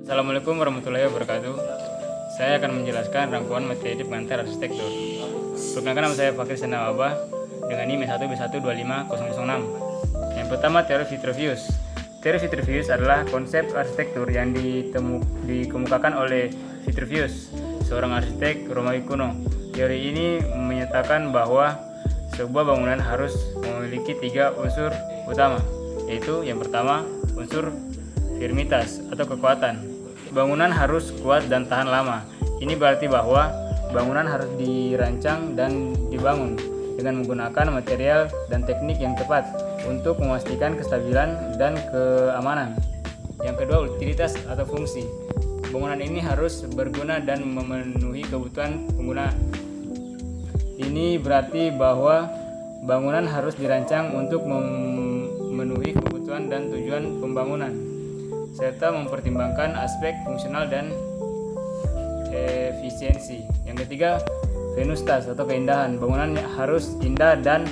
Assalamualaikum warahmatullahi wabarakatuh. Saya akan menjelaskan rangkuman materi pengantar arsitektur. Perkenalkan, nama saya Fakir Senawabah dengan NIM 1B1250006. Yang pertama, teori Vitruvius. Teori Vitruvius adalah konsep arsitektur yang dikemukakan oleh Vitruvius, seorang arsitek Romawi kuno. Teori ini menyatakan bahwa sebuah bangunan harus memiliki 3 unsur utama, yaitu yang pertama, unsur firmitas atau kekuatan. Bangunan harus kuat dan tahan lama. Ini berarti bahwa bangunan harus dirancang dan dibangun dengan menggunakan material dan teknik yang tepat untuk memastikan kestabilan dan keamanan. Yang kedua, utilitas atau fungsi. Bangunan ini harus berguna dan memenuhi kebutuhan pengguna. Ini berarti bahwa bangunan harus dirancang untuk memenuhi kebutuhan dan tujuan pembangunan, serta mempertimbangkan aspek fungsional dan efisiensi. Yang ketiga, venustas atau keindahan. Bangunan harus indah dan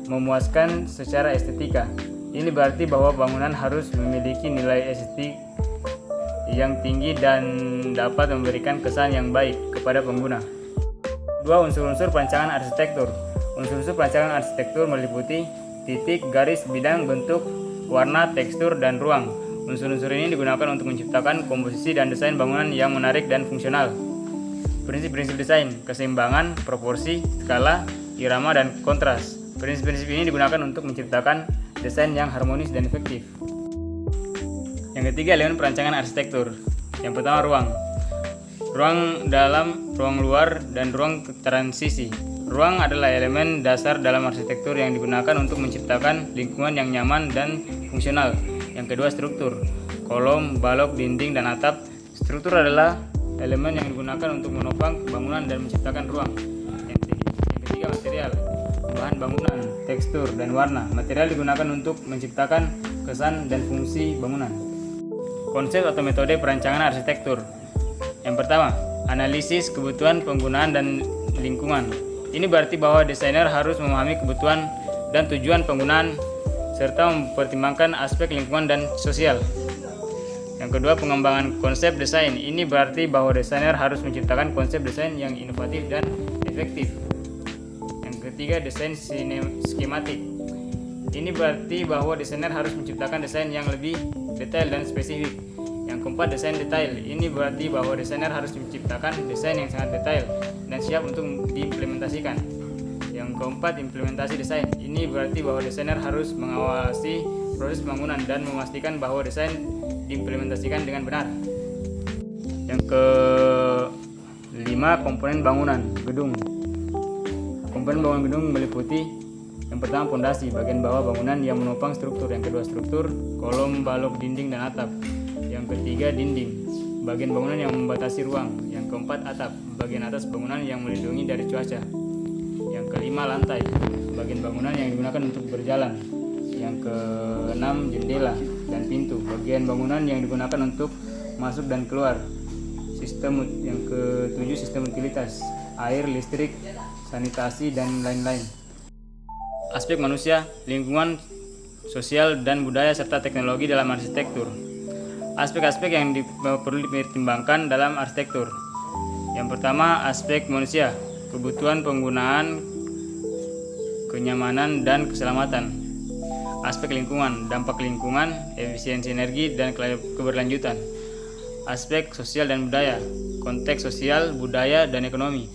memuaskan secara estetika. Ini berarti bahwa bangunan harus memiliki nilai estetik yang tinggi dan dapat memberikan kesan yang baik kepada pengguna. Dua, unsur-unsur perancangan arsitektur. Unsur-unsur perancangan arsitektur meliputi titik, garis, bidang, bentuk, warna, tekstur, dan ruang. Unsur-unsur ini digunakan untuk menciptakan komposisi dan desain bangunan yang menarik dan fungsional. Prinsip-prinsip desain: keseimbangan, proporsi, skala, irama, dan kontras. Prinsip-prinsip ini digunakan untuk menciptakan desain yang harmonis dan efektif. Yang ketiga, elemen perancangan arsitektur. Yang pertama, ruang. Ruang dalam, ruang luar, dan ruang transisi. Ruang adalah elemen dasar dalam arsitektur yang digunakan untuk menciptakan lingkungan yang nyaman dan fungsional. Yang kedua, struktur. Kolom, balok, dinding, dan atap. Struktur adalah elemen yang digunakan untuk menopang bangunan dan menciptakan ruang. Yang ketiga, material. Bahan bangunan, tekstur, dan warna. Material digunakan untuk menciptakan kesan dan fungsi bangunan. Konsep atau metode perancangan arsitektur. Yang pertama, analisis kebutuhan penggunaan dan lingkungan. Ini berarti bahwa desainer harus memahami kebutuhan dan tujuan penggunaan serta mempertimbangkan aspek lingkungan dan sosial. Yang kedua, pengembangan konsep desain. Ini berarti bahwa desainer harus menciptakan konsep desain yang inovatif dan efektif. Yang ketiga, desain skematik. Ini berarti bahwa desainer harus menciptakan desain yang lebih detail dan spesifik. Yang keempat, desain detail. Ini berarti bahwa desainer harus menciptakan desain yang sangat detail dan siap untuk diimplementasikan. Yang keempat, implementasi desain. Ini berarti bahwa desainer harus mengawasi proses pembangunan dan memastikan bahwa desain diimplementasikan dengan benar. Yang kelima, komponen bangunan gedung. Komponen bangunan gedung meliputi yang pertama, pondasi, bagian bawah bangunan yang menopang struktur. Yang kedua, struktur, kolom, balok, dinding, dan atap. Yang ketiga, dinding, bagian bangunan yang membatasi ruang. Yang keempat, atap, bagian atas bangunan yang melindungi dari cuaca. Yang kelima, lantai, bagian bangunan yang digunakan untuk berjalan. Yang keenam, jendela dan pintu, bagian bangunan yang digunakan untuk masuk dan keluar. Yang ketujuh, sistem utilitas, air, listrik, sanitasi, dan lain-lain. Aspek manusia, lingkungan, sosial, dan budaya serta teknologi dalam arsitektur. Aspek-aspek yang perlu dipertimbangkan dalam arsitektur. Yang pertama, aspek manusia, kebutuhan penggunaan, kenyamanan, dan keselamatan. Aspek lingkungan, dampak lingkungan, efisiensi energi, dan keberlanjutan. Aspek sosial dan budaya, konteks sosial, budaya, dan ekonomi.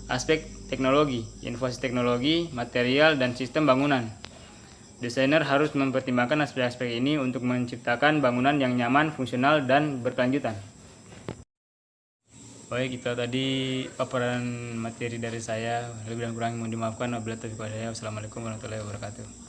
Aspek teknologi, inovasi teknologi, material, dan sistem bangunan. Desainer harus mempertimbangkan aspek-aspek ini untuk menciptakan bangunan yang nyaman, fungsional, dan berkelanjutan. Baik, itu tadi paparan materi dari saya. Lebih dan kurang mohon dimaafkan. Wabillahi taufiq wal hidayah. Wassalamualaikum warahmatullahi wabarakatuh.